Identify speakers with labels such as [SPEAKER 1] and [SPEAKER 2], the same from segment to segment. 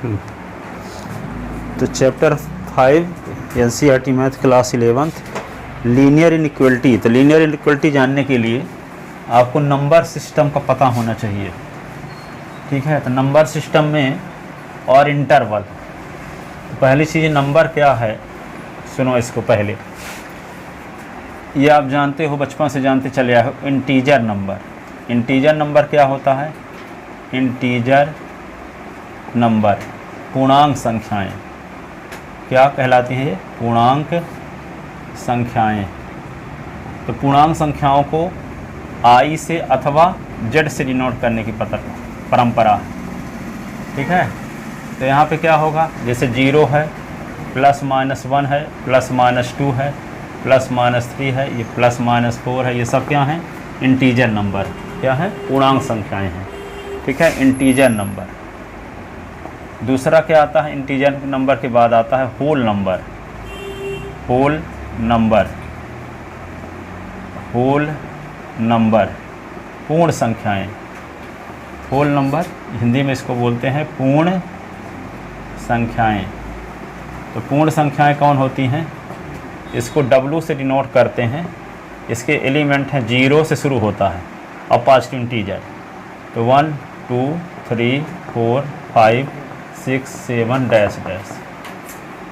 [SPEAKER 1] तो chapter 5 NCERT math class 11th linear inequality. तो linear inequality जानने के लिए आपको नंबर सिस्टम का पता होना चाहिए, ठीक है। तो नंबर सिस्टम में और इंटरवल, तो पहली चीज़ नंबर क्या है, सुनो इसको पहले। ये आप जानते हो, बचपन से जानते चले आए हो, इंटीजर नंबर। इंटीजर नंबर क्या होता है? इंटीजर नंबर पूर्णांक संख्याएं क्या कहलाती हैं? ये पूर्णांक संख्याएं। तो पूर्णांक संख्याओं को आई से अथवा जेड से डिनोट करने की परंपरा है, ठीक है। तो यहाँ पे क्या होगा, जैसे 0 है, +-1 है, +-2 है, +-3 है, ये +-4 है, ये सब क्या हैं? Integer number. क्या है? पूर्णांक संख्याएं हैं, ठीक है, इंटीजर नंबर। दूसरा क्या आता है? इंटीजर नंबर के बाद आता है whole number. Whole number, whole number पूर्ण संख्याएं। होल नंबर हिंदी में इसको बोलते हैं पूर्ण संख्याएं। तो पूर्ण संख्याएं कौन होती हैं? इसको W से डिनोट करते हैं। इसके एलिमेंट हैं 0 से शुरू होता है और पॉजिटिव इंटीजर। तो 1 2 3 4 5 6 7 डैश डैश,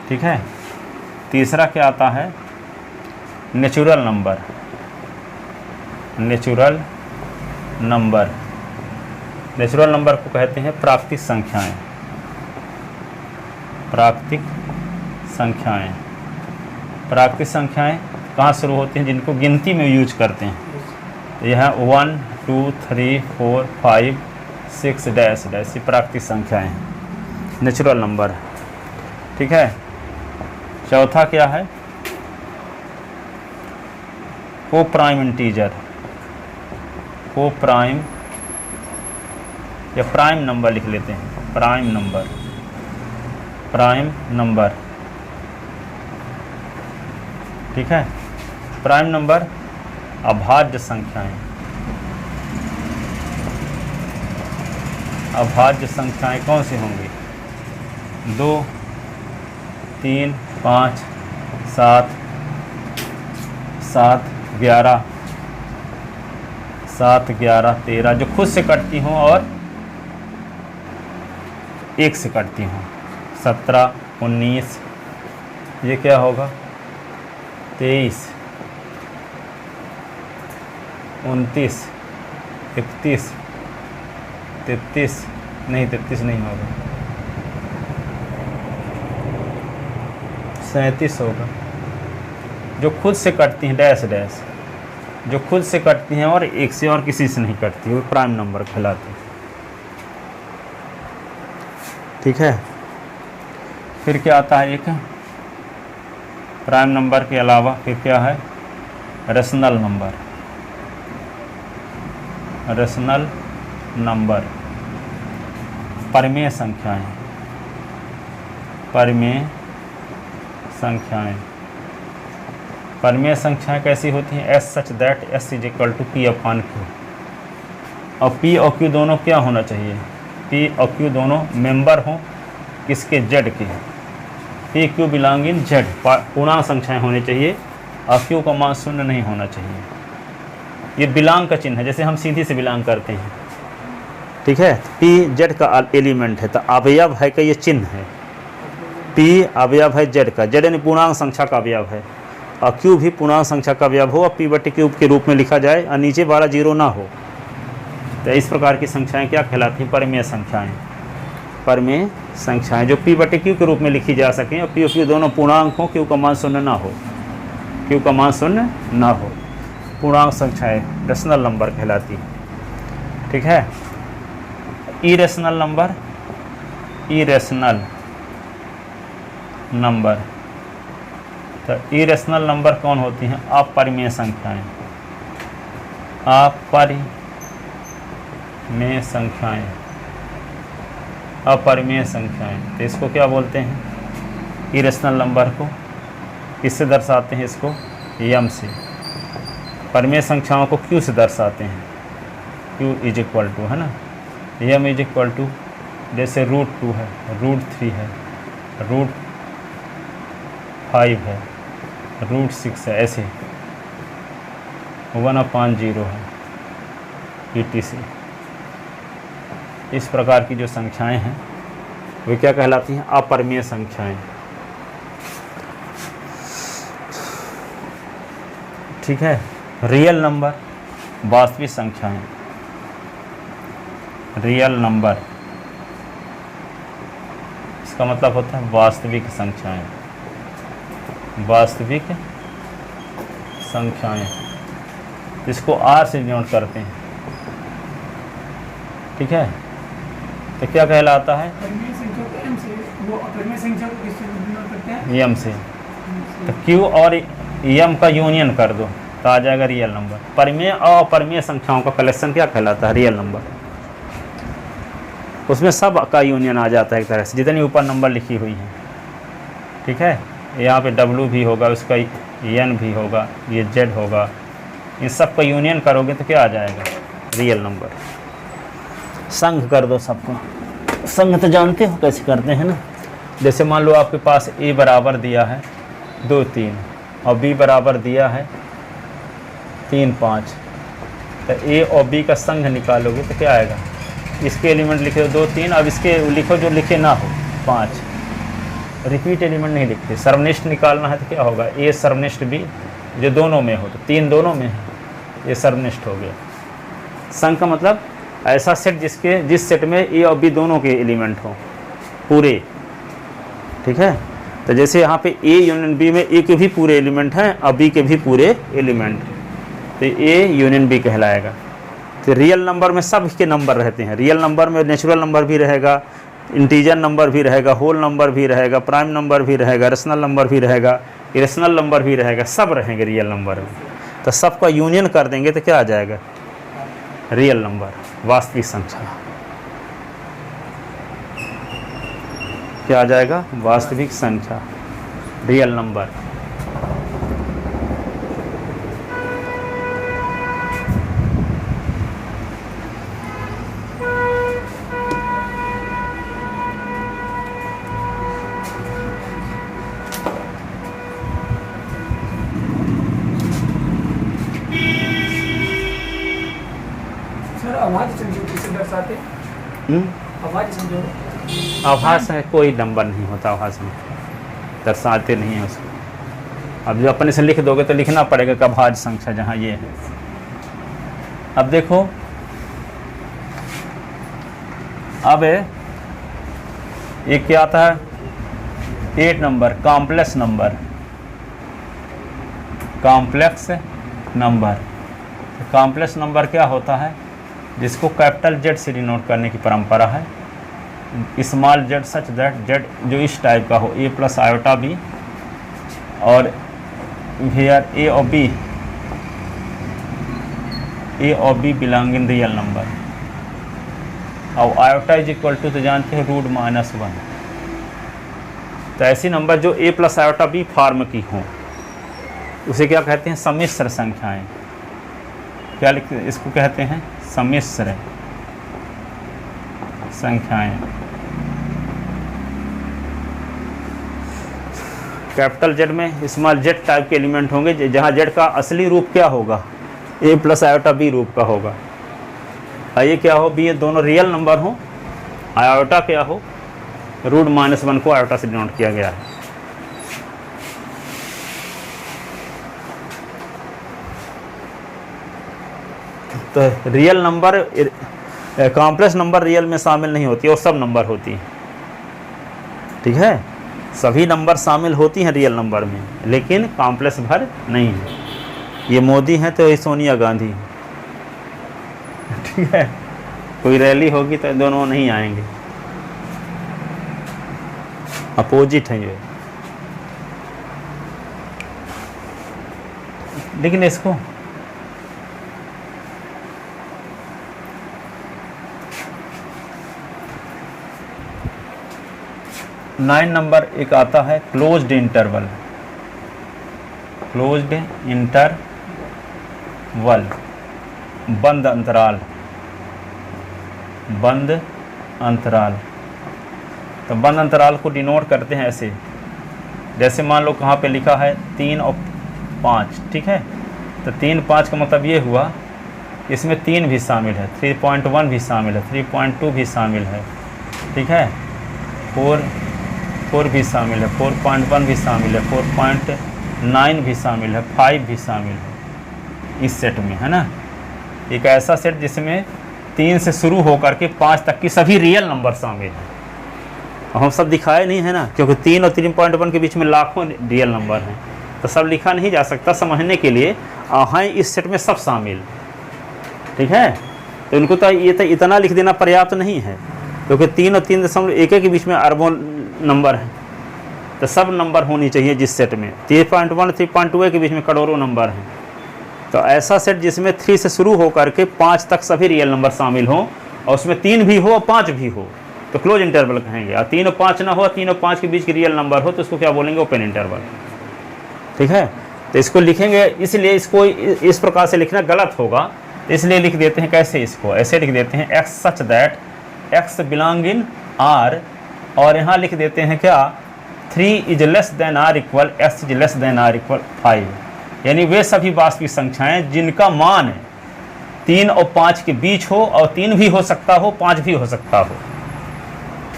[SPEAKER 1] ठीक है। तीसरा क्या आता है? Natural number. Natural number, natural number को कहते हैं प्राकृतिक संख्याएं। प्राकृतिक संख्याएं, प्राकृतिक संख्याएं कहाँ शुरू होती हैं? जिनको गिनती में यूज करते हैं। तो यह 1 2 3 4 5 6 डैश डैश, ये प्राकृतिक संख्याएं हैं, नेचुरल नंबर, ठीक है। चौथा क्या है? को प्राइम इंटीजर। को प्राइम या प्राइम नंबर लिख लेते हैं, प्राइम नंबर। प्राइम नंबर, ठीक है। प्राइम नंबर अभाज्य संख्याएं। अभाज्य संख्याएं कौन सी होंगी? 2 3 5 7 7 11 7 11 13, जो खुद से कटती हों और 1 से कटती हों। 17 19, ये क्या होगा? 23 29 31 33, नहीं 33 नहीं होगा, 37 होगा। जो खुद से कटती हैं डैश डैश, जो खुद से कटती हैं और 1 से और किसी से नहीं कटती, वो प्राइम नंबर कहलाती है, ठीक है। फिर क्या आता है? एक प्राइम नंबर के अलावा फिर क्या है? Rational number. रेशनल नंबर परिमेय संख्याएं। परिमेय संख्याएं, परिमेय संख्याएं कैसी होती हैं? S such that S = P/Q। और P और Q दोनों क्या होना चाहिए? P और Q दोनों मेंबर हों किसके? Z के। P Q belong in Z, पूर्णांक संख्याएं होनी चाहिए और Q का मान 0 नहीं होना चाहिए। ये बिलोंग का चिन्ह है, जैसे हम सीधी से बिलोंग करते हैं, ठीक है। P Z का एलिमेंट है, तो अवयव है का ये चिन्ह है। P अवयव है Z का, Z यानी पूर्णांक संख्या का अवयव है, और Q भी पूर्णांक संख्या का अवयव हो और P/Q के रूप में लिखा जाए और नीचे वाला 0 ना हो। तो इस प्रकार की संख्याएं क्या कहलाती हैं? परिमेय संख्याएं। परिमेय संख्याएं जो P/Q के रूप में लिखी जा सकें और P और Q दोनों पूर्णांक हो, Q का मान 0 ना हो, Q का मान 0 ना हो, पूर्णांक संख्याएं रेशनल नंबर कहलाती है, ठीक है। इरेशनल नंबर, इरेशनल नंबर, तो इरेशनल नंबर कौन होती हैं? अपरिमेय संख्याएं। अपरिमेय संख्याएं, अपरिमेय संख्याएं, तो इसको क्या बोलते हैं? इरेशनल नंबर को किससे दर्शाते हैं? इसको m से। परिमेय संख्याओं को q से दर्शाते हैं, q = है ना, m = जैसे √2 है, √3 है, √5 है, √6 है, ऐसे 1/0 है, etc। इस प्रकार की जो संख्याएं हैं वे क्या कहलाती हैं? अपरिमेय संख्याएं। ठीक है। रियल नंबर, वास्तविक संख्याएं। रियल नंबर इसका मतलब होता है वास्तविक संख्याएं, वास्तविक संख्याएं, इसको R से डिनोट करते हैं। ठीक है। तो क्या कहलाता है? M से। तो Q और M का यूनियन कर दो तो आ जाएगा रियल नंबर। परिमेय और अपरिमेय संख्याओं का कलेक्शन क्या कहलाता है? Real number. उसमें सब का यूनियन आ जाता है एक तरह से, जितनी ऊपर नंबर लिखी हुई है। ठीक है। यहाँ पे W भी होगा, उसका N भी होगा, ये Z होगा, इन सब का यूनियन करोगे तो क्या आ जाएगा? Real number. संघ कर दो सबको। संघ तो जानते हो कैसे करते हैं ना। जैसे मान लो आपके पास A बराबर दिया है 2, 3 और B बराबर दिया है 3, 5। तो A और B का संघ निकालोगे तो क्या आएगा? इसके एलिमेंट लिखे 2, 3, अब इसके लिखो जो लिखे ना हो 5। रिपीट एलिमेंट नहीं लिखते। सर्वनिष्ठ निकालना है तो क्या होगा? A सर्वनिष्ठ B जो दोनों में हो, तो 3 दोनों में है, ये सर्वनिष्ठ हो गया। संघ का मतलब ऐसा सेट जिस सेट में A और B दोनों के एलिमेंट हो पूरे। ठीक है। तो जैसे यहाँ पे A यूनियन B में A के भी पूरे एलिमेंट हैं और B के भी पूरे एलिमेंट, तो A यूनियन B कहलाएगा। तो रियल नंबर में सब के नंबर रहते हैं। रियल नंबर में नेचुरल नंबर भी रहेगा, इंटीजर नंबर भी रहेगा, होल नंबर भी रहेगा, प्राइम नंबर भी रहेगा, रेशनल नंबर भी रहेगा, इरेशनल नंबर भी रहेगा, सब रहेंगे रियल नंबर में। तो सबका यूनियन कर देंगे तो क्या आ जाएगा? रियल नंबर, वास्तविक संख्या। क्या आ जाएगा? वास्तविक संख्या, रियल नंबर। आभास है, कोई नंबर नहीं होता आभास में, दर्शाते नहीं है उसको। अब जो अपने से लिख दोगे तो लिखना पड़ेगा कि अभाज्य संख्या जहाँ ये है। अब देखो, अब ये क्या आता है? 8 number, complex number. Complex number, complex number क्या होता है? जिसको कैपिटल Z से डिनोट करने की परंपरा है। Small z such that Z जो इस टाइप का हो, A + आयोटा B, और हियर A और B belong in real number. और आयोटा इज इक्वल टू, तो जानते हैं, √-1। तो ऐसी नंबर जो A + आयोटा B फॉर्म की हों उसे क्या कहते हैं? सम्मिश्र संख्याएं। क्या लिखते? इसको कहते हैं सम्मिश्र संख्याएं। कैपिटल Z में स्मॉल z टाइप के एलिमेंट होंगे, जहां Z का असली रूप क्या होगा? A + आयोटा B रूप का होगा। ये क्या हो? B, ये दोनों रियल नंबर हो, आयोटा क्या हो? √-1 को आयोटा से डिनोट किया गया है। तो real number, complex number real में शामिल नहीं होती और सब नंबर होती हैं। ठीक है। सभी नंबर शामिल होती हैं रियल नंबर में, लेकिन कॉम्प्लेक्स भर नहीं है। ये मोदी हैं तो ये सोनिया गांधी हैं। ठीक है। कोई रैली होगी तो दोनों नहीं आएंगे, अपोजिट हैं ये। लेकिन इसको नाइन नंबर एक आता है क्लोज्ड इंटरवल। क्लोज्ड इंटरवल, बंद अंतराल, बंद अंतराल। तो बंद अंतराल को डिनोट करते हैं ऐसे, जैसे मान लो कहाँ पे लिखा है 3 और 5, ठीक है। तो 3 5 का मतलब ये हुआ इसमें 3 भी शामिल है, 3.1 भी शामिल है, 3.2 भी शामिल है, ठीक है, 4 भी शामिल है, 4.1 भी शामिल है, 4.9 भी शामिल है, 5 भी शामिल है इस सेट में, है ना। एक ऐसा सेट जिसमें 3 से शुरू होकर के 5 तक की सभी रियल नंबर शामिल हैं। हम सब दिखाए नहीं है ना, क्योंकि 3 और 3.1 के बीच में लाखों रियल नंबर हैं, तो सब लिखा नहीं जा सकता। समझने के लिए हैं इस सेट में सब शामिल, ठीक है। तो इनको तो ये तो इतना लिख देना पर्याप्त नहीं है, क्योंकि 3 और 3.1 के बीच में अरबों नंबर हैं, तो सब नंबर होनी चाहिए जिस सेट में। 3.1 3.2 के बीच में करोड़ों नंबर हैं। तो ऐसा सेट जिसमें 3 से शुरू होकर के 5 तक सभी रियल नंबर शामिल हों, और उसमें 3 भी हो और 5 भी हो, तो क्लोज इंटरवल कहेंगे। और 3 और 5 ना हो, 3 और 5 के बीच की रियल नंबर हो, तो उसको क्या बोलेंगे? ओपन इंटरवल, ठीक है। तो इसको लिखेंगे, इसलिए इसको इस प्रकार से लिखना गलत होगा, इसलिए लिख देते हैं कैसे, इसको ऐसे लिख देते हैं x such that x belong in R, और यहाँ लिख देते हैं क्या 3 is less then R equal x is less then R equal 5, यानी वे सभी वास्तविक संख्याएं जिनका मान 3 और 5 के बीच हो, और 3 भी हो सकता हो, 5 भी हो सकता हो,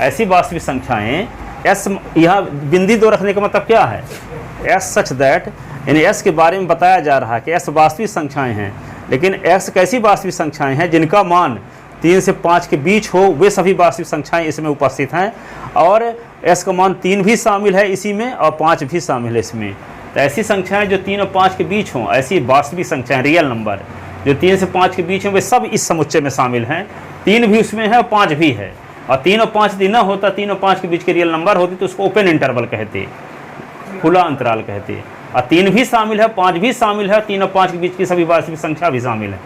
[SPEAKER 1] ऐसी वास्तविक संख्याएं। s यहाँ बिंदी 2 रखने का मतलब क्या है? s सच दैट, यानी s के बारे में बताया जा रहा है कि s वास्तविक संख्याएं हैं, लेकिन x कैसी वास्तविक संख्याएं हैं जिनका मान 3 से 5 के बीच हो, वे सभी वास्तविक संख्याएं इसमें उपस्थित हैं, और s का मान 3 भी शामिल है इसी में, और 5 भी शामिल है इसमें। तो ऐसी संख्याएं जो 3 और 5 के बीच हों, ऐसी वास्तविक संख्याएं रियल नंबर जो 3 से 5 के बीच हों, वे सब इस समुच्चय में शामिल हैं। 3 भी उसमें है और 5 भी है, और 3 और 5 यदि ना होता, 3 और 5 के बीच के रियल नंबर होती, तो उसको ओपन इंटरवल कहते, खुला अंतराल कहते। और 3 भी शामिल है, 5 भी शामिल है, 3 और 5 के बीच की सभी वास्तविक संख्या भी शामिल है,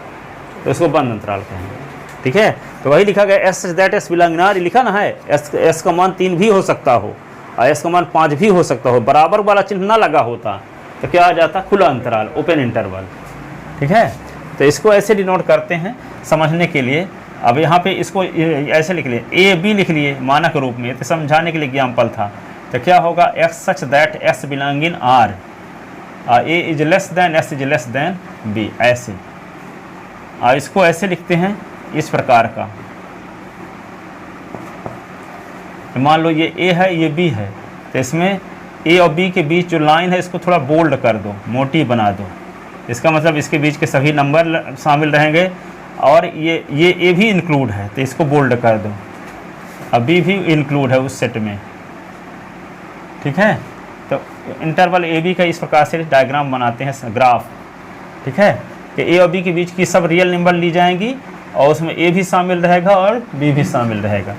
[SPEAKER 1] तो उसको बंद अंतराल कहेंगे, ठीक है। तो वही लिखा गया S that S belong in are, लिखा ना है। एस का मान 3 भी हो सकता हो और एस का मान 5 भी हो सकता हो, बराबर वाला चिन्ह ना लगा होता तो क्या आ जाता? खुला अंतराल, ओपन इंटरवल, ठीक है। तो इसको ऐसे डिनोट करते हैं समझने के लिए। अब यहाँ पे इसको ऐसे लिख लिए, ए बी लिख लिए मानक रूप में, तो समझाने के लिए एग्जाम्पल था। तो क्या होगा? X such that S belong in R, A is less than S is less than B, ऐसे। इसको ऐसे लिखते हैं इस प्रकार का, मान लो ये ए है, ये बी है, तो इसमें ए और बी के बीच जो लाइन है इसको थोड़ा बोल्ड कर दो, मोटी बना दो। इसका मतलब इसके बीच के सभी नंबर शामिल रहेंगे, और ये ए भी इंक्लूड है, तो इसको बोल्ड कर दो। अब बी भी इंक्लूड है उस सेट में, ठीक है। तो इंटरवल ए बी का इस प्रकार से डायग्राम बनाते हैं, ग्राफ, ठीक है, कि ए और बी के बीच की सब रियल नंबर ली जाएंगी, और उसमें ए भी शामिल रहेगा और बी भी शामिल रहेगा,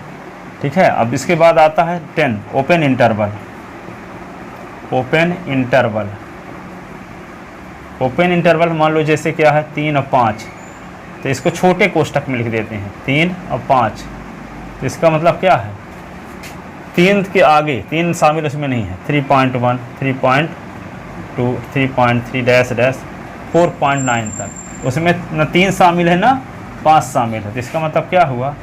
[SPEAKER 1] ठीक है। अब इसके बाद आता है 10, open interval. Open interval, open interval मान लो जैसे क्या है 3 और 5, तो इसको छोटे कोष्ठक में लिख देते हैं 3 और 5। तो इसका मतलब क्या है? 3 के आगे 3 शामिल उसमें नहीं है, 3.1 3.2 3.3 डैश डैश 4.9 तक, उसमें न 3 शामिल है ना 5 शामिल है। तो इसका मतलब क्या हुआ?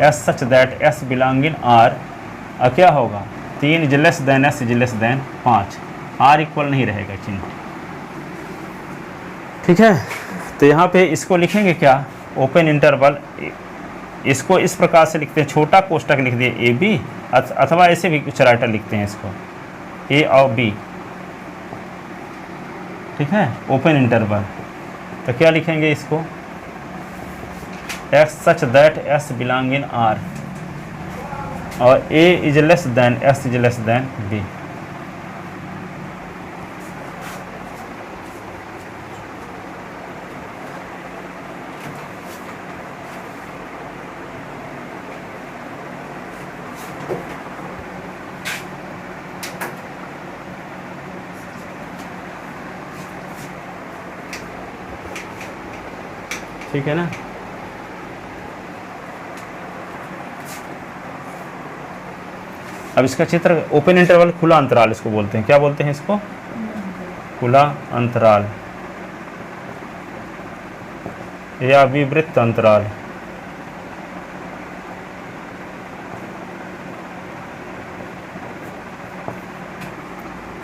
[SPEAKER 1] S such that S belong in R, और क्या होगा? 3 is less than S is less than 5, or equal नहीं रहेगा चिन्ह, ठीक है। तो यहाँ पे इसको लिखेंगे क्या? Open interval. इसको इस प्रकार से लिखते हैं, छोटा कोष्ठक लिख दिए ए बी, अथवा ऐसे भी कुछ राइटर लिखते हैं इसको, ए और बी, ठीक है, ओपन इंटरवल। तो क्या लिखेंगे इसको? X such that S belong in R, और A is less than S is less than B. ठीक है ना। अब इसका चित्र, ओपन इंटरवल, खुला अंतराल इसको बोलते हैं। क्या बोलते हैं इसको? खुला अंतराल या विवृत अंतराल।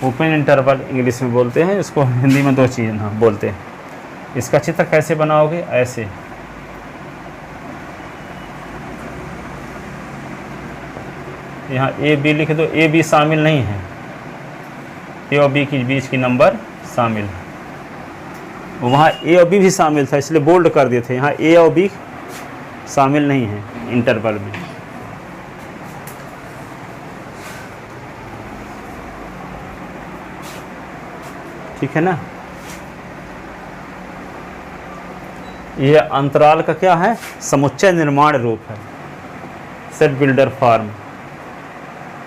[SPEAKER 1] ओपन इंटरवल इंग्लिश में बोलते हैं इसको, हिंदी में दो चीज़ ना बोलते हैं। इसका चित्र कैसे बनाओगे, ऐसे यहाँ ए बी लिख दो। ए बी शामिल नहीं है, ए और बी के बीच की नंबर शामिल है। वहाँ ए और बी भी शामिल था इसलिए बोल्ड कर दिए थे, यहाँ ए और बी शामिल नहीं है इंटरवल में। ठीक है ना। यह अंतराल का क्या है, समुच्चय निर्माण रूप है, सेट बिल्डर फॉर्म।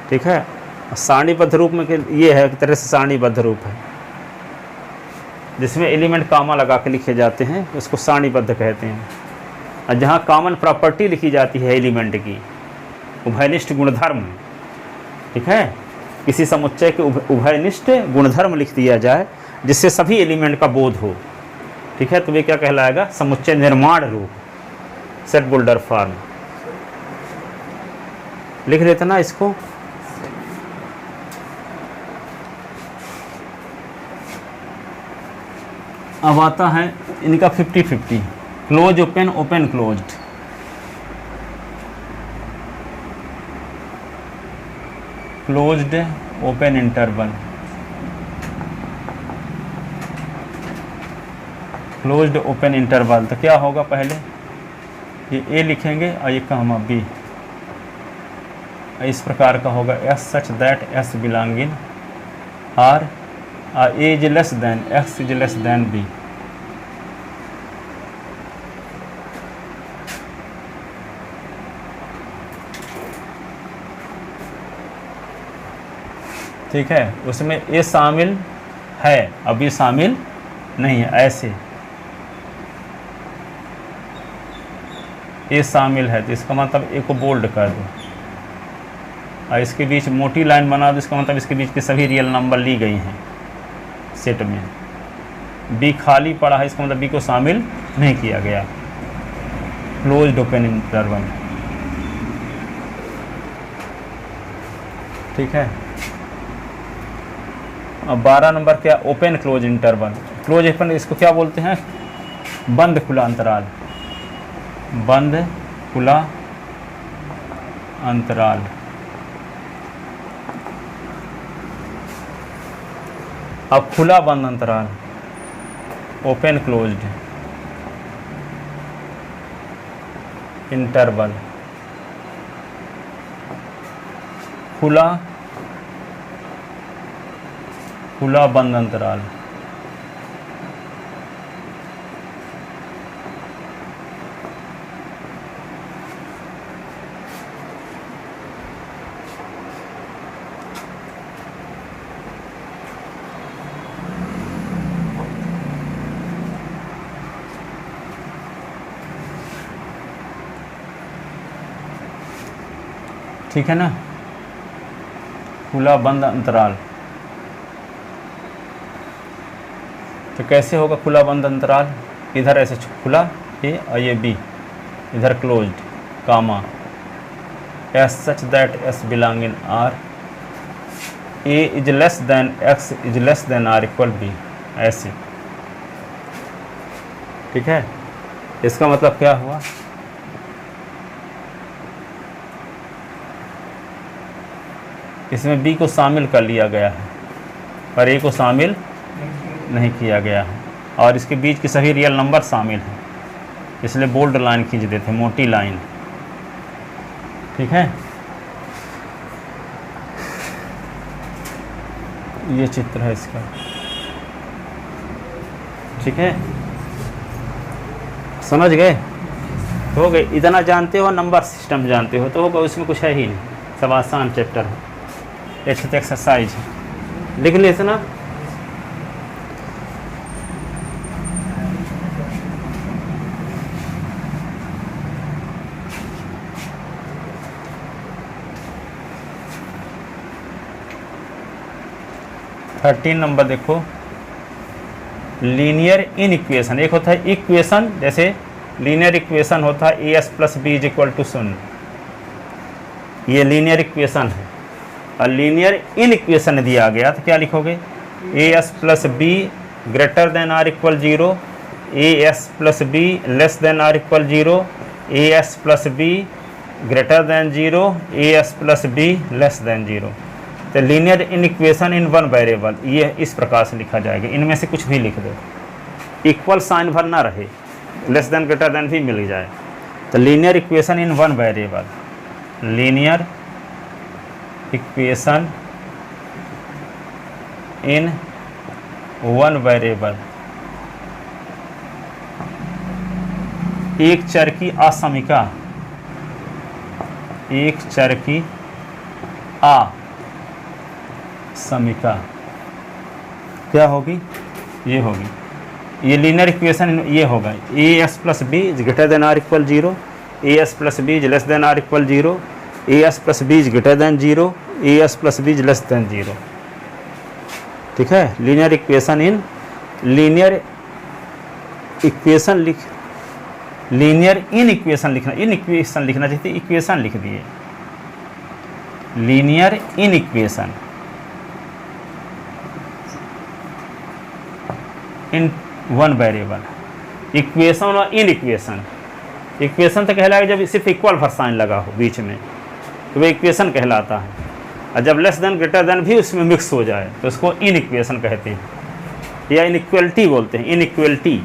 [SPEAKER 1] ठीक है। सारणीबद्ध रूप में ये है, एक तरह से सारणीबद्ध रूप है जिसमें एलिमेंट कामा लगा के लिखे जाते हैं, उसको सारणीबद्ध कहते हैं। और जहाँ कॉमन प्रॉपर्टी लिखी जाती है एलिमेंट की, उभयनिष्ठ गुणधर्म, ठीक है, किसी समुच्चय के उभयनिष्ठ गुणधर्म लिख दिया जाए जिससे सभी एलिमेंट का बोध हो। ठीक है, तो वे क्या कहलाएगा, समुच्चय निर्माण रूप, सेट बिल्डर फॉर्म। लिख देते ना इसको। अब आता है इनका 50-50, close open, open closed. Closed open interval, closed open interval. तो क्या होगा, पहले ये ए लिखेंगे और ये कॉमा बी, इस प्रकार का होगा। S such that S belong in R, A is less than X is less than B. ठीक है, उसमें ए शामिल है, अभी शामिल नहीं है, ऐसे ए शामिल है तो इसका मतलब ए को बोल्ड कर दो और इसके बीच मोटी लाइन बना दो, इसका मतलब इसके बीच के सभी रियल नंबर ली गई हैं सेट में। बी खाली पड़ा है, इसका मतलब बी को शामिल नहीं किया गया। Closed open interval. ठीक है। अब 12 नंबर क्या, open close interval. Close open इसको क्या बोलते हैं, बंद खुला अंतराल, बंद खुला अंतराल। अब खुला बंद अंतराल, ओपन क्लोज्ड इंटरवल। खुला खुला बंद अंतराल। ठीक है ना, खुला बंद अंतराल। तो कैसे होगा खुला बंद अंतराल, इधर ऐसे खुला ए और ये बी, इधर closed comma, S such that S belong in R, A is less than X is less than or equal B, ऐसे। ठीक है, इसका मतलब क्या हुआ, इसमें बी को शामिल कर लिया गया है पर ए को शामिल नहीं किया गया है, और इसके बीच के सभी रियल नंबर शामिल हैं, इसलिए बोल्ड लाइन खींच देते, मोटी लाइन। ठीक है, ये चित्र है इसका। ठीक है, समझ गए, हो गए। इतना जानते हो, नंबर सिस्टम जानते हो तो होगा, उसमें कुछ है ही नहीं, सब आसान चैप्टर है। एक एक्सरसाइज है, लिख लेते ना। थर्टीन नंबर देखो, लीनियर इन इक्वेशन। एक होता है इक्वेशन, जैसे लीनियर इक्वेशन होता है A S plus B is equal to 0, ये लीनियर इक्वेशन है। और लीनियर इन इक्वेशन दिया गया तो क्या लिखोगे, A S plus B greater than or equal 0, A S plus B less than or equal 0, A S plus B greater than 0, A S plus B less than 0। तो linear inequation in one variable ये इस प्रकार से लिखा जाएगा। इनमें से कुछ भी लिख दो, इक्वल साइन भर ना रहे, लेस देन ग्रेटर देन भी मिल जाए। तो linear equation in one variable, linear equation in one variable, एक चर की असमीका, एक चर की असमीका क्या होगी, ये होगी, ये लीनियर इक्वेशन ये होगा, A S plus B is greater than or equal 0, A S plus B is less than or equal 0, A S plus B is greater than 0, A S plus B is less than 0। ठीक है, linear equation in, linear equation लिख, linear inequation लिखना, inequation लिखना चाहिए, equation लिख दिए, linear inequation in one variable, equation और in equation. Equation तो कहलाएगा जब सिर्फ इक्वल भर साइन लगा हो बीच में, तो वो इक्वेशन कहलाता है, और जब लेस देन ग्रेटर देन भी उसमें मिक्स हो जाए तो उसको इन इक्वेशन कहते हैं, या इनइक्वलिटी बोलते हैं, इनइक्वलिटी।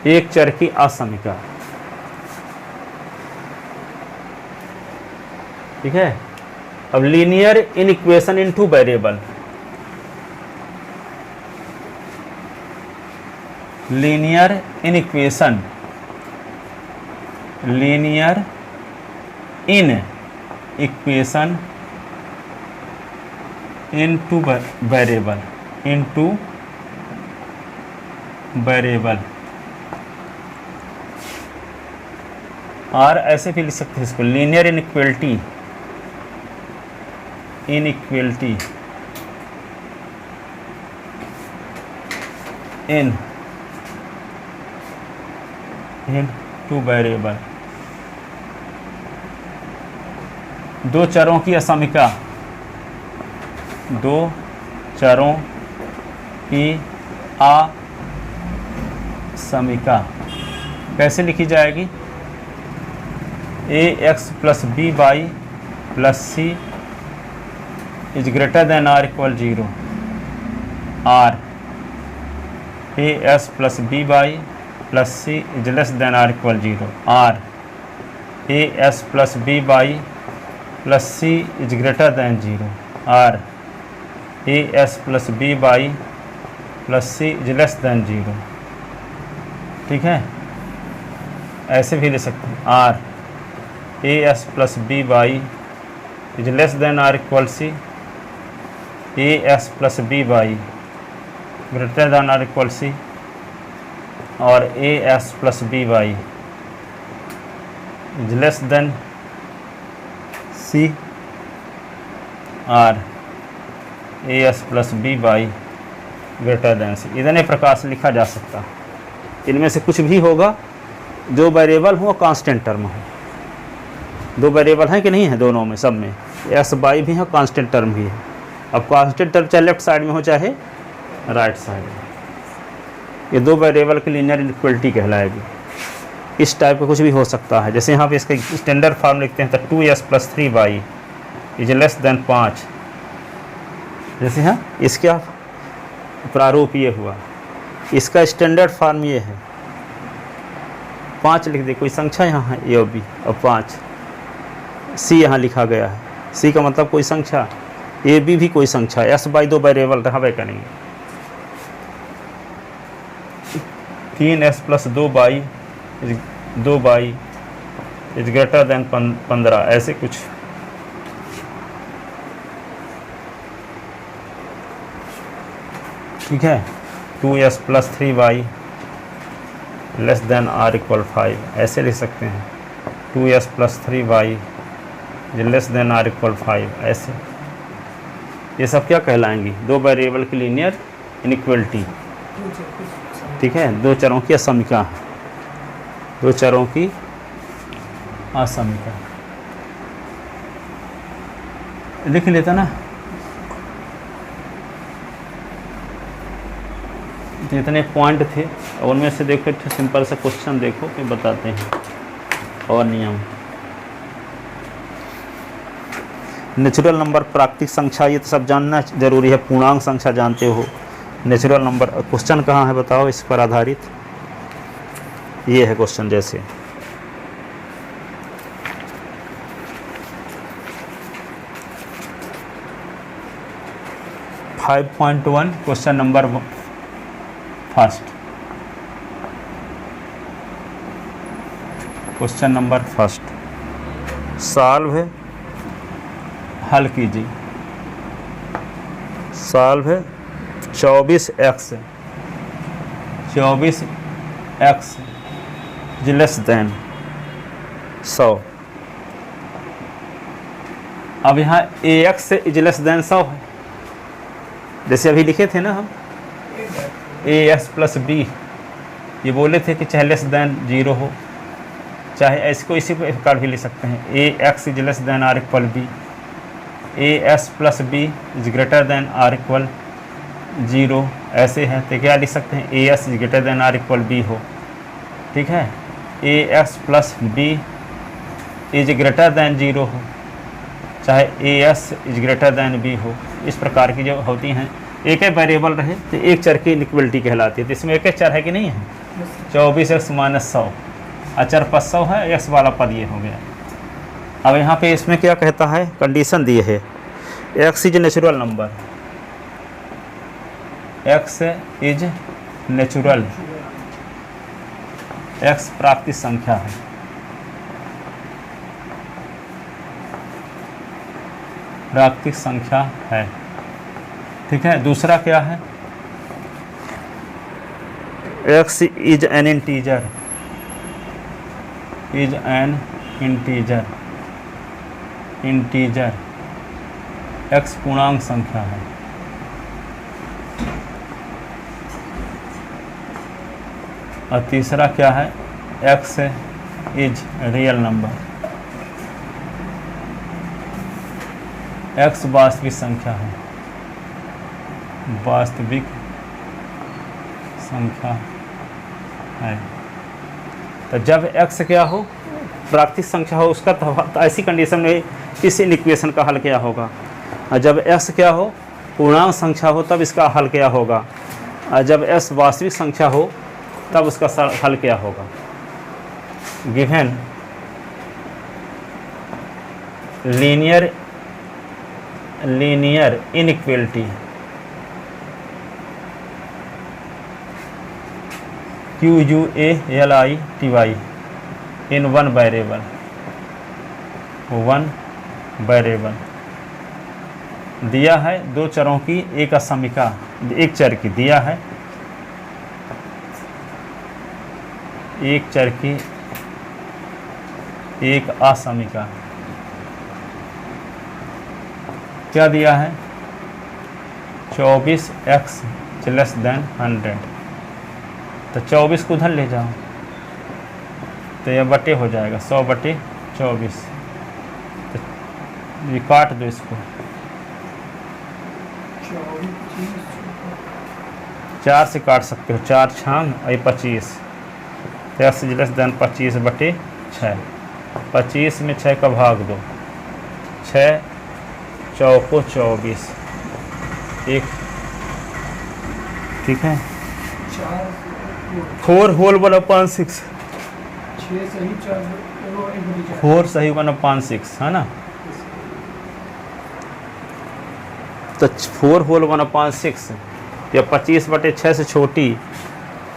[SPEAKER 1] एक चर की असमीका। ठीक है, अब linear inequation in two variable, linear in equation, linear inequation in two variable, in two variable, और ऐसे भी लिख सकते हैं इसको, लीनियर इनइक्वलिटी, इनइक्वलिटी इन टू वेरिएबल, दो चरों की असमीका, दो चरों की असमीका कैसे लिखी जाएगी, A X plus B Y plus C is greater than or equal 0, or A S plus B Y plus C is less than or equal 0, or A S plus B Y plus C is greater than 0, or A S plus B Y plus C is less than 0। ठीक है, ऐसे भी ले सकते हैं, or A S plus B Y is less than or equal C, A S plus B Y greater than or equal C, और A S plus B Y is less than C, or A S plus B Y greater than C. इतने प्रकार से लिखा जा सकता है। इनमें से कुछ भी होगा जो वेरिएबल हो कांस्टेंट टर्म हो। दो वेरिएबल हैं कि नहीं है, दोनों में, सब में एस वाई भी है, कांस्टेंट टर्म भी है। अब कांस्टेंट टर्म चाहे लेफ्ट साइड में हो चाहे राइट साइड में, ये दो वेरिएबल की लीनियर इनइक्वलिटी कहलाएगी। इस टाइप का कुछ भी हो सकता है। जैसे यहाँ पे इसका स्टैंडर्ड फॉर्म लिखते हैं तो 2s plus 3y is less than 5। जैसे यहाँ इसका प्रारूप ये हुआ, इसका स्टैंडर्ड फॉर्म ये है, 5 लिख दे, कोई संख्या यहाँ है ए और बी, और 5 सी यहाँ लिखा गया है। सी का मतलब कोई संख्या, ए बी भी कोई संख्या, एस बाई दो वेरिएबल रहबे करेंगे। 3s plus 2y is greater then 15, ऐसे कुछ। ठीक है, 2s plus 3y less than or equal 5, ऐसे लिख सकते हैं। 2s plus 3y less than or equal 5, ऐसे। ये सब क्या कहलाएंगी? दो वेरिएबल की लीनियर इनइक्वलिटी। ठीक है, दो चरों की असमीका है, दो चरों की असमीका। लिख लेता ना, जितने पॉइंट थे उनमें से देखो सिंपल सा क्वेश्चन देखो फिर बताते हैं और नियम। नेचुरल नंबर, प्राकृतिक संख्या, ये तो सब जानना जरूरी है। पूर्णांक संख्या जानते हो, नेचुरल नंबर। क्वेश्चन कहाँ है बताओ इस पर आधारित? ये है क्वेश्चन, जैसे five 5.1 question number first. Question number first, solve है, हल कीजिए। सॉल्व है 24x, 24x लेस देन 100। अब यहाँ ax इज लेस देन 100 है, जैसे अभी लिखे थे ना हम as प्लस b। ये बोले थे कि चाहे लेस देन 0 हो, चाहे इसको इसी प्रकार भी ले सकते हैं, ax is less than or equal b, as plus b is greater than or equal 0, ऐसे है तो क्या लिख सकते हैं? as is greater than or equal b हो। ठीक है, ax plus b is greater than 0 हो, चाहे as is greater than b हो। इस प्रकार की जो होती हैं, एक ही वेरिएबल रहे तो एक चर की इनइक्वलिटी कहलाती है। तो इसमें एक ही चर है कि नहीं है? 24x माइनस 100, अचर पद 100 है, x वाला पद ये हो गया। अब यहाँ पे इसमें क्या कहता है? कंडीशन दी है, x is natural number, x is natural, x प्राकृतिक संख्या है, प्राकृतिक संख्या है। ठीक है, दूसरा क्या है? x is an integer, is an integer, integer, x पूर्णांक संख्या है। और तीसरा क्या है? x is real number, x वास्तविक संख्या है, वास्तविक संख्या है। तो जब x क्या हो? प्राकृतिक संख्या हो, उसका तो ऐसी कंडीशन में इस इक्वेशन का हल क्या होगा? और जब x क्या हो? पूर्णांक संख्या हो, तब इसका हल क्या होगा? और जब s वास्तविक संख्या हो तब उसका हल क्या होगा? गिवन लीनियर इनइक्वलिटी QUALITY इन वन वेरिएबल दिया है, दो चरों की एक असमीका, एक चर की दिया है, एक चर की एक असमीका। क्या दिया है? 24x less than 100। तो 24 को उधर ले जाओ तो यह बटे हो जाएगा, 100/24। तो ये काट दो इसको, 4 से काट सकते हो, 4 छांग और 25, तो x लेस देन 25/6। 25 में 6 का भाग दो, 6 चौको 24, एक। ठीक है, 4 होल 1/6, 4 सही 1/6 है ना। तो 4 होल 1/6 या 25/6 से छोटी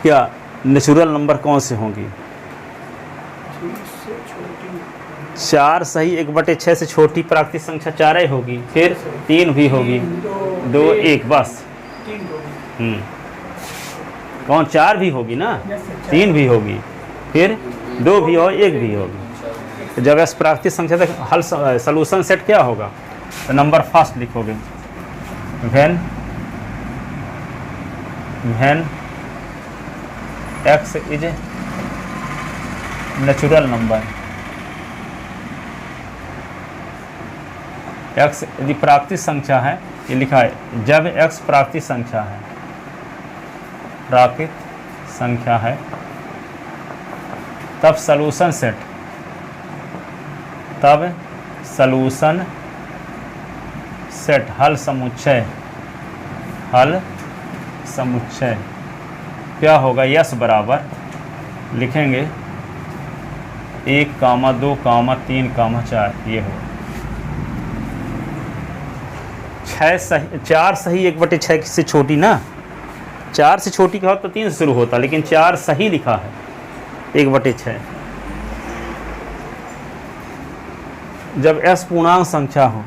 [SPEAKER 1] क्या नेचुरल नंबर कौन से होंगी? 4 सही 1/6 से छोटी प्राकृतिक संख्या 4 ही होगी, फिर 3 भी होगी, 2 1 बस। कौन? 4 भी होगी ना, 3 भी होगी, फिर 2 भी और 1 भी होगी। तो जब इस प्राकृतिक संख्या तक हल सॉल्यूशन सेट क्या होगा? तो नंबर फर्स्ट लिखोगे, when x is natural number, x यदि प्राकृतिक संख्या है, ये लिखा है जब x प्राकृतिक संख्या है, प्राकृतिक संख्या है, तब सॉल्यूशन सेट, तब सॉल्यूशन सेट हल समुच्चय, हल समुच्चय क्या होगा, यस बराबर लिखेंगे 1, 2, 3, 4 ये होगा 6 सही, 4 सही 1/6 से छोटी ना, 4 से छोटी का हो तो 3 से शुरू होता, लेकिन 4 सही लिखा है 1/6। जब s पूर्णांक संख्या हो,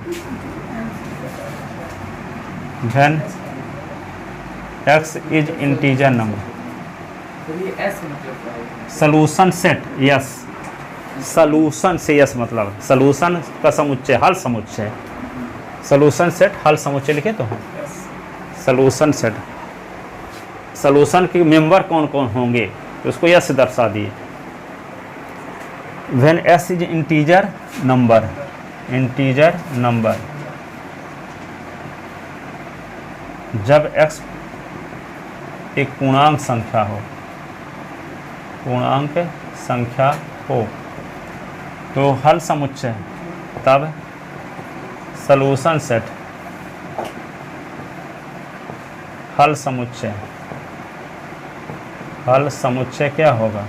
[SPEAKER 1] then x is integer number, solution set yes, solution से यस मतलब सॉल्यूशन का समुच्चय, हल समुच्चय, सॉल्यूशन सेट हल समुच्चय लिखे तो सॉल्यूशन सेट, सॉल्यूशन के मेंबर कौन कौन होंगे तो उसको यस से दर्शा दिए। When s is integer number, integer number, जब x एक पूर्णांक संख्या हो, पूर्णांक संख्या हो तो हल समुच्चय, तब सॉल्यूशन सेट हल समुच्चय, हल समुच्चय क्या होगा,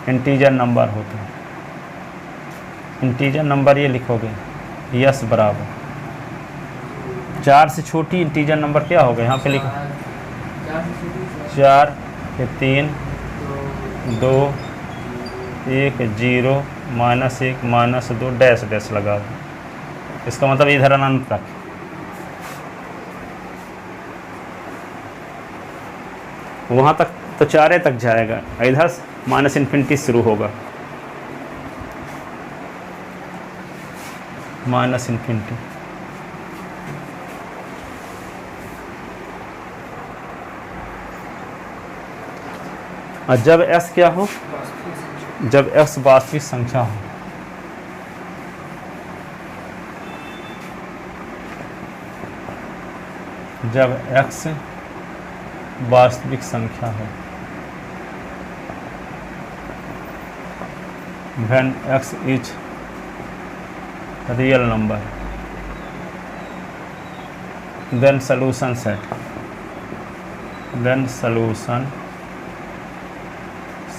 [SPEAKER 1] इंटीजर नंबर होता है, इंटीजर नंबर ये लिखोगे यस बराबर 4 से छोटी इंटीजर नंबर क्या होगा, यहाँ पे लिखो 4 के 3 2 1 0 -1 -2 डैश डैश लगा दो, इसका मतलब इधर अनंत तक, वहाँ तक तो 4 तक जाएगा, इधर -∞ शुरू होगा, -∞। और जब s क्या हो, जब x वास्तविक संख्या हो, जब x वास्तविक संख्या हो, when x is real number, then solution set, then solution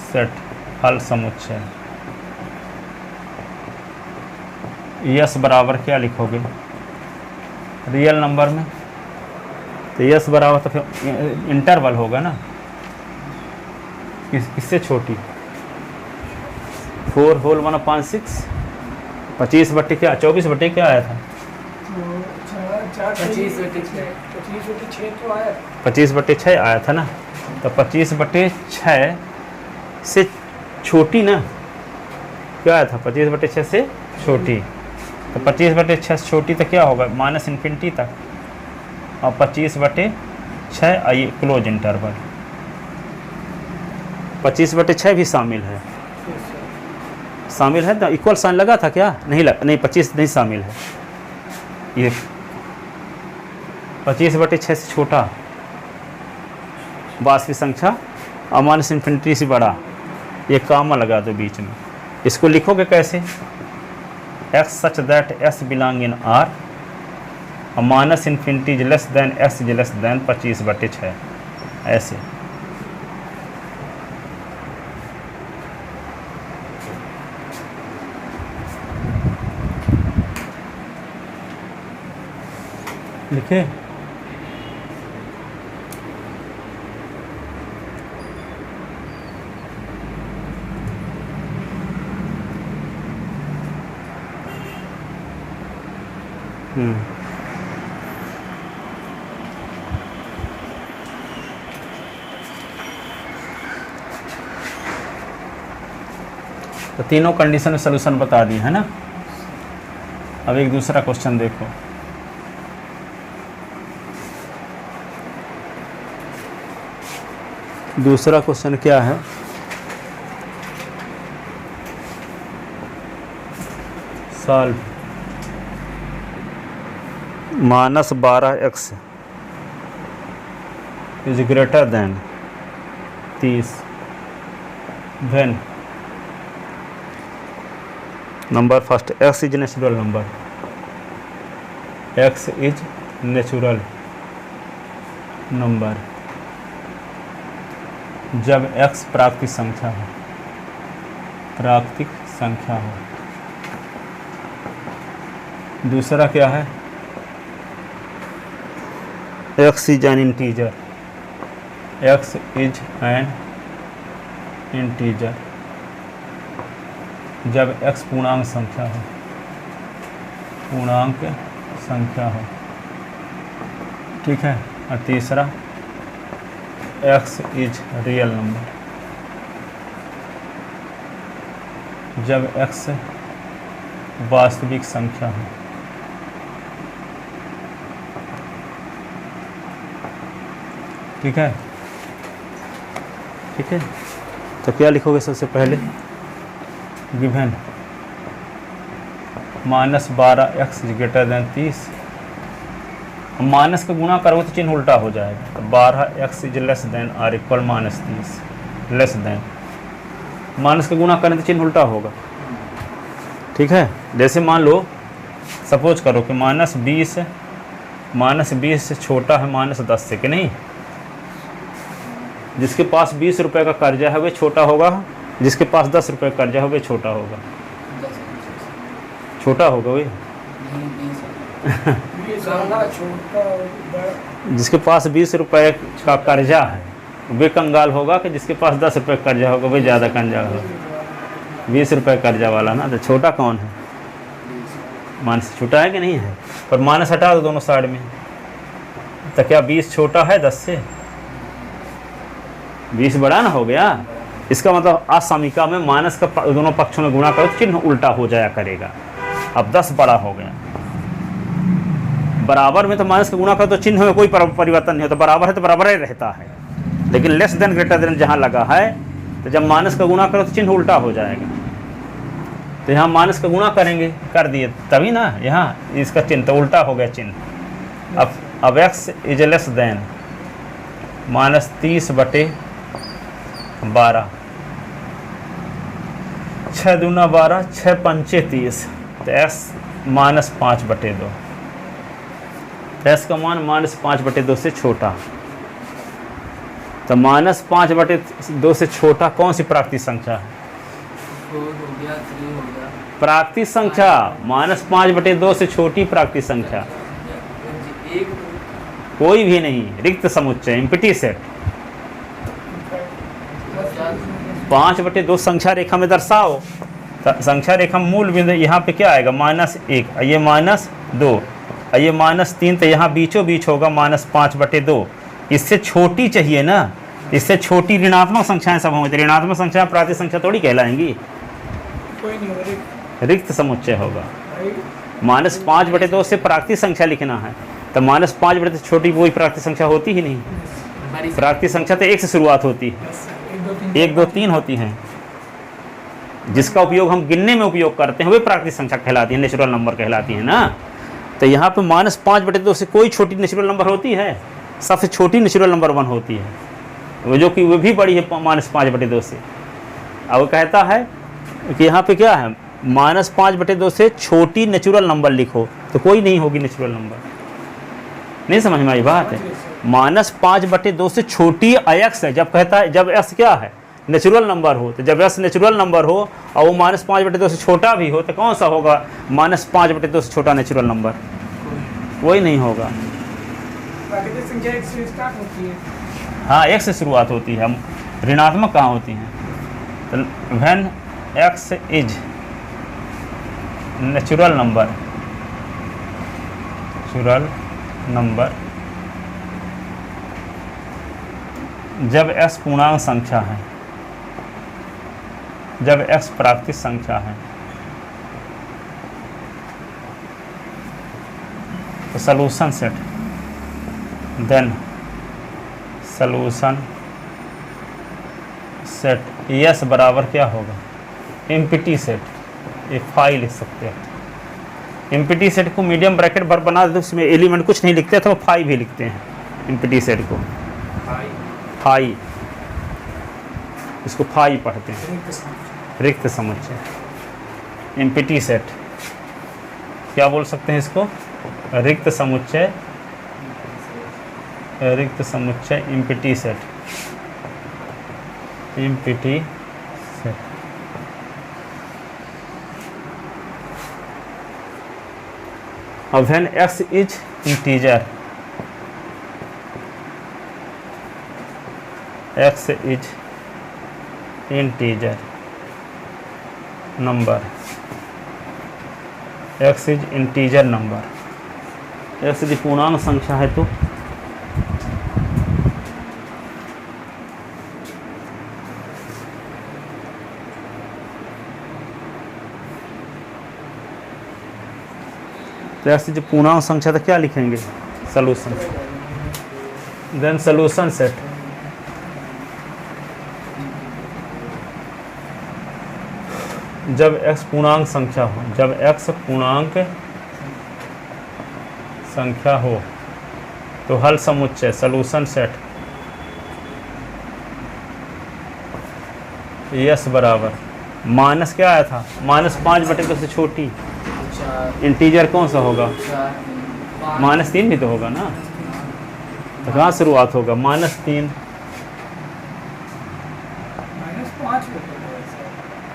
[SPEAKER 1] set हल समुच्चय, यस बराबर क्या लिखोगे रियल नंबर में, तो यस बराबर तो फिर इंटरवल होगा ना, किससे छोटी 4 होल 1/6, 25 क्या 24 क्या आया था 25/6 आया था ना, तो 25/6 से छोटी ना, क्या आया था 25/6 से छोटी, तो 25/6 से छोटी तो क्या होगा -∞ तक, और 25/6 आइए क्लोज इंटरवल, 25/6 भी शामिल है, शामिल है तो इक्वल साइन लगा था क्या, नहीं 25 नहीं शामिल है, ये 25/6 से छोटा वास्तविक संख्या और -∞ से बड़ा, ये कामा लगा दो बीच में, इसको लिखोगे कैसे, x such that s belong in R और -∞ is less then x is less then 25/6, ऐसे लिखे। तो तीनों कंडीशन में सलूशन बता दी है ना। अब एक दूसरा क्वेश्चन देखो, दूसरा क्वेश्चन क्या है, solve -12x is greater then 30 when number first x is natural number, x is natural number जब x प्राकृतिक संख्या हो, प्राकृतिक संख्या हो। दूसरा क्या है, x is an integer, x is an integer जब x पूर्णांक संख्या हो, पूर्णांक संख्या हो, ठीक है। और तीसरा x इज रियल नंबर जब x वास्तविक संख्या हो। ठीक है, ठीक है। तो क्या लिखोगे सबसे पहले, given -12x is greater then 30, minus का गुणा करोगे तो चिन्ह उल्टा हो जाएगा, तो 12x इज लेस देन और इक्वल -30 लेस देन, माइनस का गुणा करें तो चिन्ह उल्टा होगा। ठीक है, जैसे मान लो सपोज करो कि -20 से छोटा है -10 से, कि नहीं। जिसके पास 20 रुपये का कर्जा है वह छोटा होगा, जिसके पास 10 रुपये का कर्जा है वह छोटा होगा, छोटा होगा वही। जिसके पास 20 रुपये का कर्जा है वे कंगाल होगा कि जिसके पास 10 रुपये का कर्जा होगा वह ज़्यादा कंगाल होगा। 20 रुपये कर्जा वाला ना, तो छोटा कौन है, मानस छोटा है कि नहीं है। पर मानस हटा दो दोनों साइड में, तो क्या 20 छोटा है 10 से, 20 बड़ा ना हो गया। इसका मतलब आसामिका में मानस का दोनों पक्षों में गुणा करो तो चिन्ह उल्टा हो जाया करेगा। अब 10 बड़ा हो गया, बराबर में तो माइनस का गुणा करो तो चिन्ह में कोई परिवर्तन नहीं होता, बराबर है तो बराबर ही रहता है। लेकिन लेस देन ग्रेटर देन जहाँ लगा है तो जब माइनस का गुणा करो तो चिन्ह उल्टा हो जाएगा। तो यहाँ माइनस का गुणा करेंगे, कर दिए तभी ना, यहाँ इसका चिन्ह तो उल्टा हो गया चिन्ह। अब x इज लेस देन -30/12, 6 दूना 12, 6 पंचे 30, तो x -5/2, x का मान -5/2 से छोटा। तो -5/2 से छोटा कौन सी प्राकृतिक संख्या है, प्राकृतिक संख्या। -5/2 से छोटी प्राकृतिक संख्या कोई भी नहीं, रिक्त समुच्चय, एम्प्टी सेट। 5/2 संख्या रेखा में दर्शाओ, संख्या रेखा मूल बिंदु यहाँ पे क्या आएगा, -1, ये -2, ये -3, तो यहाँ बीचों बीच होगा -5/2। इससे छोटी चाहिए ना, इससे छोटी ऋणात्मक संख्याएं सब होंगी, तो ऋणात्मक संख्या प्राकृतिक संख्या थोड़ी कहलाएंगी, रिक्त समुच्चय होगा। -5/2 से प्राकृतिक संख्या लिखना है, तो -5/2 से छोटी कोई प्राकृतिक संख्या होती ही नहीं। प्राकृतिक संख्या तो 1 से शुरुआत होती है, 1, 2, 3 होती हैं, जिसका उपयोग हम गिनने में उपयोग करते हैं वे प्राकृतिक संख्या कहलाती है, नेचुरल नंबर कहलाती है ना। तो यहाँ पे -5/2 से कोई छोटी नेचुरल नंबर होती है, सबसे छोटी नेचुरल नंबर 1 होती है, वो जो कि वो भी बड़ी है -5/2 से। अब वो कहता है कि यहाँ पे क्या है, -5/2 से छोटी नेचुरल नंबर लिखो, तो कोई नहीं होगी नेचुरल नंबर। नहीं समझ में आई बात है। -5/2 से छोटी x है, जब कहता है जब s क्या है, नेचुरल नंबर हो, तो जब s नेचुरल नंबर हो और वो -5/2 से छोटा भी हो, तो कौन सा होगा -5/2 से छोटा नेचुरल नंबर, कोई नहीं होगा।
[SPEAKER 2] संख्या 1 से स्टार्ट होती है,
[SPEAKER 1] हाँ 1 से शुरुआत होती है, ऋणात्मक कहाँ होती हैं। तो when x is natural number, जब x पूर्णांक संख्या है, जब x प्राकृतिक संख्या है, तो solution set, then solution set S बराबर क्या होगा, एम्प्टी सेट, ये फाई लिख सकते हैं। एम्प्टी सेट को मीडियम ब्रैकेट भर बना देते, उसमें एलिमेंट कुछ नहीं लिखते तो फाई भी लिखते हैं एम्प्टी सेट को, फाई, इसको फाई पढ़ते हैं, रिक्त समुच्चय। एम्प्टी सेट क्या बोल सकते हैं इसको, रिक्त समुच्चय, रिक्त समुच्चय एम्प्टी सेट, एम्प्टी सेट। अब when x is integer, x is integer number, x is integer number, x यदि पूर्णांक संख्या है तो x जो पूर्णांक संख्या तो क्या लिखेंगे, सॉल्यूशन, देन सॉल्यूशन सेट, जब x पूर्णांक संख्या हो, जब x पूर्णांक संख्या हो तो हल समुच्चय, सॉल्यूशन सेट यस बराबर माइनस क्या आया था, -5/2 से छोटी, इंटीजर कौन सा होगा, -3 भी तो होगा ना, तो कहाँ शुरुआत होगा, -3,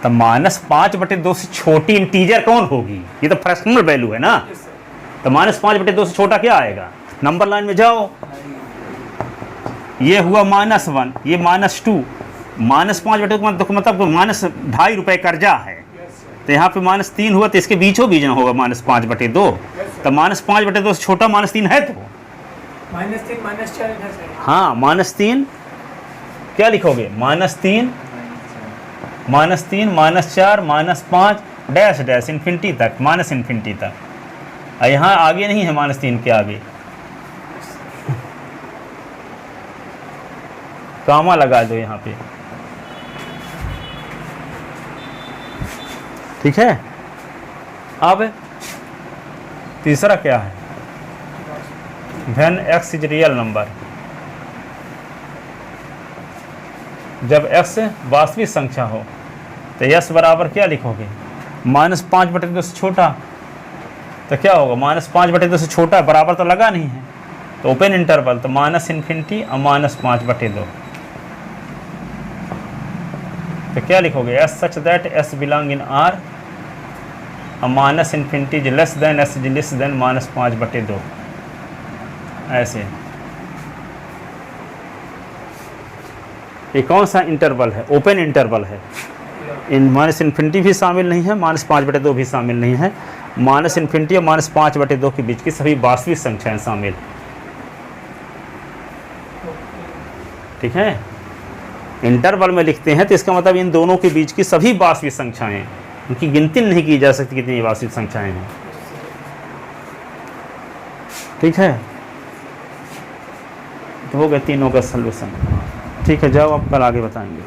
[SPEAKER 1] तो -5/2 से छोटी इंटीजर कौन होगी, ये तो फ्रैक्शनल वैल्यू है ना, तो -5/2 से छोटा क्या आएगा, नंबर लाइन में जाओ, ये हुआ -1, ये -2, -5/2 मतलब -2.5 रुपये कर्जा है, तो यहाँ पे -3 हुआ, तो इसके बीचों बीच ना होगा -5/2, तो -5/2 से छोटा -3 है, तो
[SPEAKER 2] -3 -4 इधर से,
[SPEAKER 1] हाँ -3 क्या लिखोगे, -3 -4 -5 डैश डैश इन्फिनिटी तक, -इन्फिनिटी तक, और यहाँ आगे नहीं है -3 के आगे, कामा लगा दो यहाँ पे, ठीक है। अब तीसरा क्या है, when x is real number, जब x वास्तविक संख्या हो तो s बराबर क्या लिखोगे, -5/2 से छोटा, तो क्या होगा, -5/2 से छोटा बराबर तो लगा नहीं है, तो ओपन इंटरवल, तो -इन्फिनिटी और -5/2, तो क्या लिखोगे, s such that s belong in R और -infinity is less then s is less then -5/2, ऐसे। ये कौन सा इंटरवल है, ओपन इंटरवल है, इन -इन्फिनिटी भी शामिल नहीं है, -5/2 भी शामिल नहीं है, -इन्फिनिटी और -5/2 के बीच की सभी वास्तविक संख्याएं शामिल, ठीक है। इंटरवल में लिखते हैं तो इसका मतलब इन दोनों के बीच की सभी वास्तविक संख्याएं, उनकी गिनती नहीं की जा सकती कितनी वास्तविक संख्याएं हैं, ठीक है। तो हो गए तीनों का सलूशन, ठीक है, जाओ आप कल आगे बताएंगे।